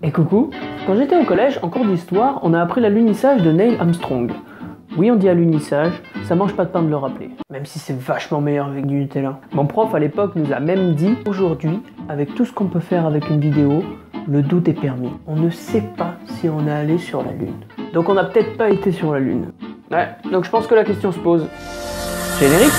Et coucou. Quand j'étais au collège, en cours d'histoire, on a appris l'alunissage de Neil Armstrong. Oui, on dit alunissage, ça mange pas de pain de le rappeler. Même si c'est vachement meilleur avec du Nutella. Mon prof à l'époque nous a même dit, aujourd'hui, avec tout ce qu'on peut faire avec une vidéo, le doute est permis. On ne sait pas si on est allé sur la Lune. Donc on n'a peut-être pas été sur la Lune. Ouais, donc je pense que la question se pose. Générique ?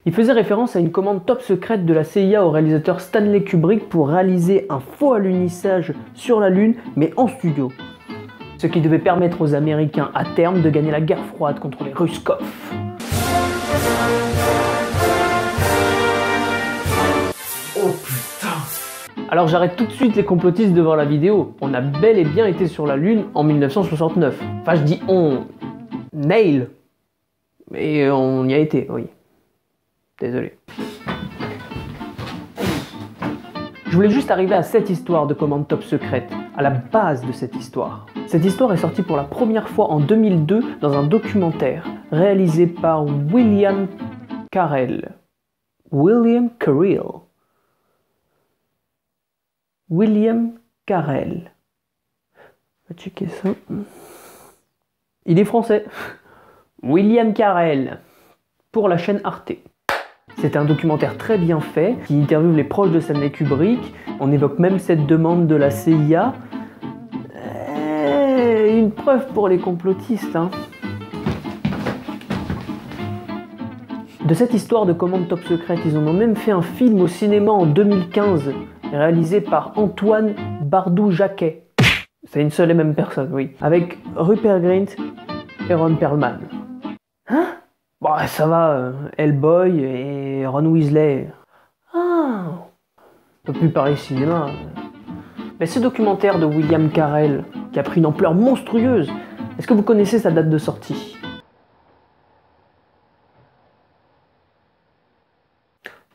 Il faisait référence à une commande top secrète de la CIA au réalisateur Stanley Kubrick pour réaliser un faux alunissage sur la Lune, mais en studio. Ce qui devait permettre aux Américains à terme de gagner la guerre froide contre les Ruskov. Oh putain! Alors j'arrête tout de suite les complotistes devant la vidéo. On a bel et bien été sur la Lune en 1969. Enfin je dis on... Neil. Mais on y a été, oui. Désolé. Je voulais juste arriver à cette histoire de commande top secrète, à la base de cette histoire. Cette histoire est sortie pour la première fois en 2002 dans un documentaire réalisé par William Carell. William Carell. William Carell. On va checker ça. Il est français. William Carell. Pour la chaîne Arte. C'est un documentaire très bien fait, qui interviewe les proches de Stanley Kubrick. On évoque même cette demande de la CIA. Une preuve pour les complotistes, hein. De cette histoire de commande top secrète, ils en ont même fait un film au cinéma en 2015, réalisé par Antoine Bardou-Jacquet. C'est une seule et même personne, oui. Avec Rupert Grint et Ron Perlman. Hein? Bon, ça va, Hellboy et Ron Weasley. Ah, on peut plus parler cinéma. Mais ce documentaire de William Carell, qui a pris une ampleur monstrueuse, est-ce que vous connaissez sa date de sortie?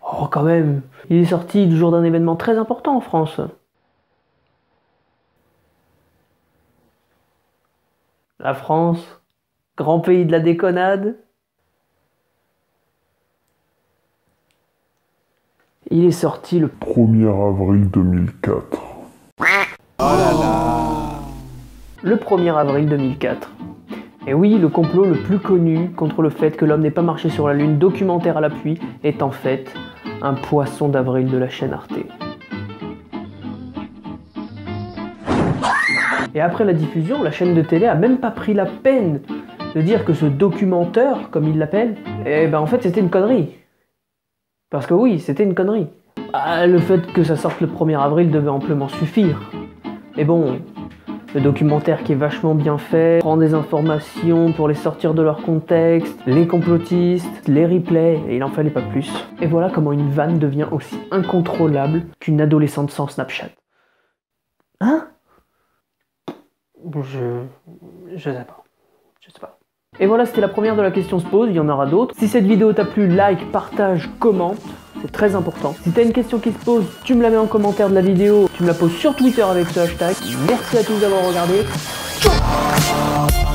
Oh, quand même, il est sorti du jour d'un événement très important en France. La France, grand pays de la déconnade. Il est sorti le 1er avril 2004. Oh là là! Le 1er avril 2004. Et oui, le complot le plus connu contre le fait que l'homme n'ait pas marché sur la Lune, documentaire à l'appui, est en fait un poisson d'avril de la chaîne Arte. Et après la diffusion, la chaîne de télé a même pas pris la peine de dire que ce documentaire, comme ils l'appellent, eh ben en fait c'était une connerie. Parce que oui, c'était une connerie. Ah, le fait que ça sorte le 1er avril devait amplement suffire. Mais bon, le documentaire qui est vachement bien fait, prend des informations pour les sortir de leur contexte, les complotistes, les replays, et il en fallait pas plus. Et voilà comment une vanne devient aussi incontrôlable qu'une adolescente sans Snapchat. Hein? Je sais pas. Je sais pas. Et voilà, c'était la première de la question se pose, il y en aura d'autres. Si cette vidéo t'a plu, like, partage, commente, c'est très important. Si t'as une question qui se pose, tu me la mets en commentaire de la vidéo, tu me la poses sur Twitter avec ce hashtag. Merci à tous d'avoir regardé. Ciao.